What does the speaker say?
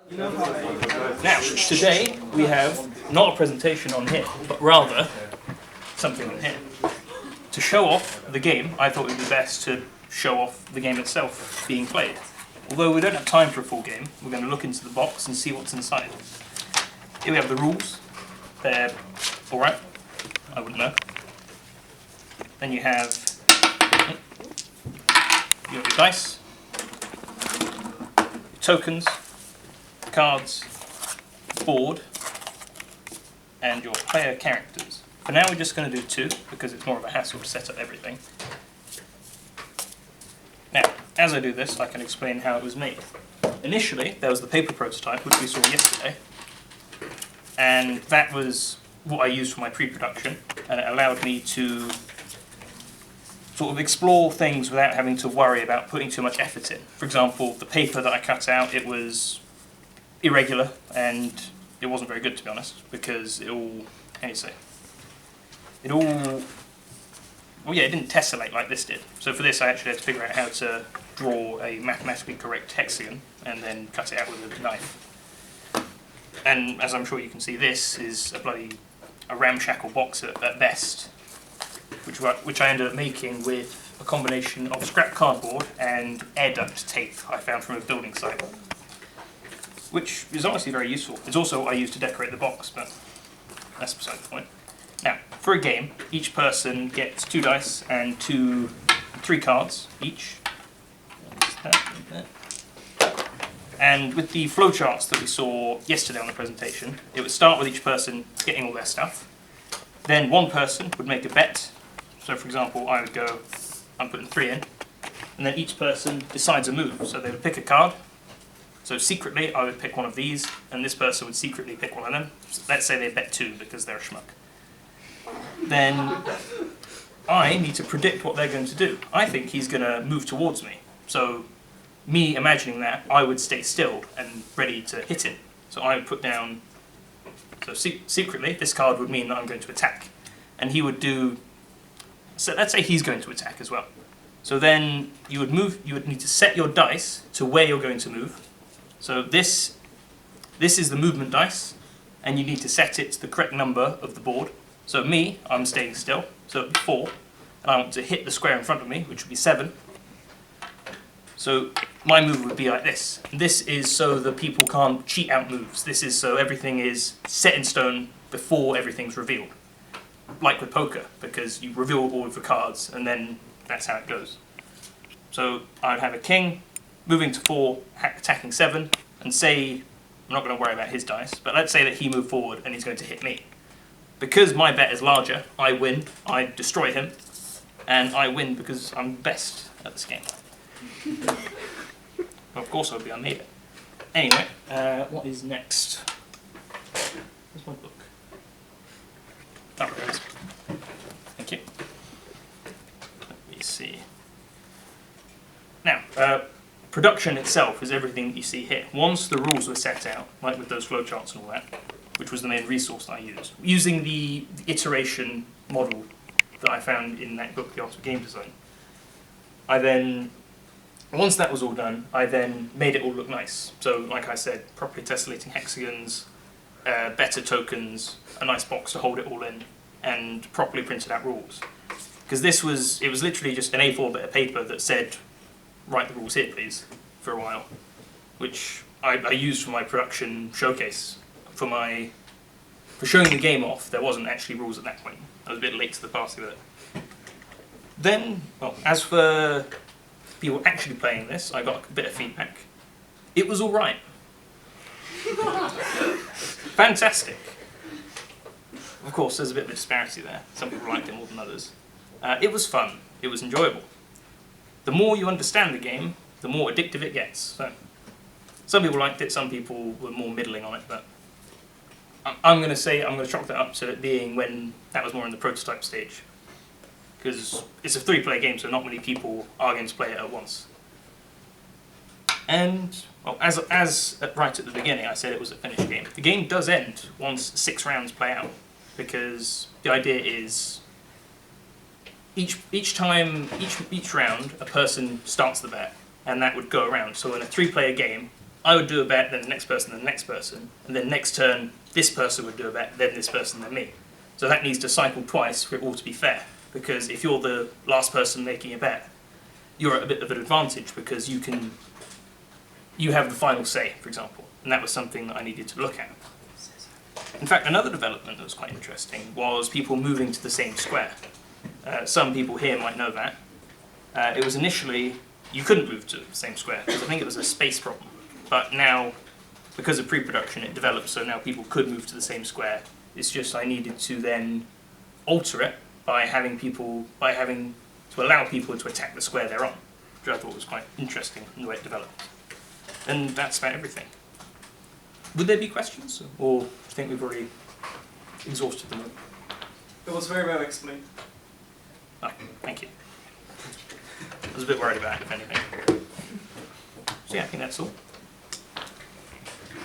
Now, today we have not a presentation on here, but rather something on here. To show off the game, I thought it would be best to show off the game itself being played. Although we don't have time for a full game, we're going to look into the box and see what's inside. Here we have the rules. They're alright, I wouldn't know. Then you have your dice, your tokens, cards, board, and your player characters. For now we're just going to do 2 because it's more of a hassle to set up everything. Now, as I do this, I can explain how it was made. Initially, there was the paper prototype, which we saw yesterday, and that was what I used for my pre-production, and it allowed me to sort of explore things without having to worry about putting too much effort in. For example, the paper that I cut out, it was irregular, and it wasn't very good, to be honest, because it all, how do you say, it all, well yeah, it didn't tessellate like this did. So for this I actually had to figure out how to draw a mathematically correct hexagon and then cut it out with a knife. And as I'm sure you can see, this is a ramshackle box at best, which I ended up making with a combination of scrap cardboard and air duct tape I found from a building site, which is honestly very useful. It's also what I used to decorate the box, but that's beside the point. Now, for a game, each person gets 2 dice and 3 cards each. And with the flowcharts that we saw yesterday on the presentation, it would start with each person getting all their stuff. Then one person would make a bet. So for example, I would go, I'm putting 3 in, and then each person decides a move. So they would pick a card. So secretly, I would pick one of these, and this person would secretly pick one of them. So let's say they bet 2 because they're a schmuck. Then I need to predict what they're going to do. I think he's going to move towards me. So me imagining that, I would stay still and ready to hit him. So I would put down, so secretly, this card would mean that I'm going to attack. And he would do, so let's say he's going to attack as well. So then you would need to set your dice to where you're going to move. So this is the movement dice, and you need to set it to the correct number of the board. So me, I'm staying still, so it'd be 4, and I want to hit the square in front of me, which would be 7. So my move would be like this. This is so that people can't cheat out moves. This is so everything is set in stone before everything's revealed. Like with poker, because you reveal all of the cards, and then that's how it goes. So I'd have a king, moving to 4, attacking 7, and say, I'm not going to worry about his dice, but let's say that he moved forward and he's going to hit me. Because my bet is larger, I win, I destroy him, and I win because I'm best at this game. Well, of course I would be, I made it. Anyway, what is next? Where's my book? Oh, there it is. Thank you. Let me see. Now, production itself is everything that you see here. Once the rules were set out, like with those flowcharts and all that, which was the main resource that I used, using the iteration model that I found in that book, The Art of Game Design, I then, once that was all done, I then made it all look nice. So, like I said, properly tessellating hexagons, better tokens, a nice box to hold it all in, and properly printed out rules. Because it was literally just an A4 bit of paper that said, write the rules here please, for a while, which I used for my production showcase. For showing the game off, there wasn't actually rules at that point. I was a bit late to the party with it. Then, well, as for people actually playing this, I got a bit of feedback. It was alright. Fantastic. Of course, there's a bit of a disparity there. Some people liked it more than others. It was fun. It was enjoyable. The more you understand the game, the more addictive it gets. So, some people liked it, some people were more middling on it, but I'm going to chalk that up to it being when that was more in the prototype stage. Because it's a 3-player game, so not many people are going to play it at once. And, well, as right at the beginning I said it was a finished game. The game does end once 6 rounds play out, because the idea is each round a person starts the bet, and that would go around. So in a 3-player game, I would do a bet, then the next person, then the next person, and then next turn, this person would do a bet, then this person, then me. So that needs to cycle twice for it all to be fair, because if you're the last person making a bet, you're at a bit of an advantage because you have the final say, for example, and that was something that I needed to look at. In fact, another development that was quite interesting was people moving to the same square. Some people here might know that. It was initially, you couldn't move to the same square, because I think it was a space problem. But now, because of pre-production, it developed so now people could move to the same square. It's just I needed to then alter it by having to allow people to attack the square they're on, which I thought was quite interesting in the way it developed. And that's about everything. Would there be questions, or do you think we've already exhausted them all? It was very well explained. Oh, thank you. I was a bit worried about it, if anything. So yeah, I think that's all.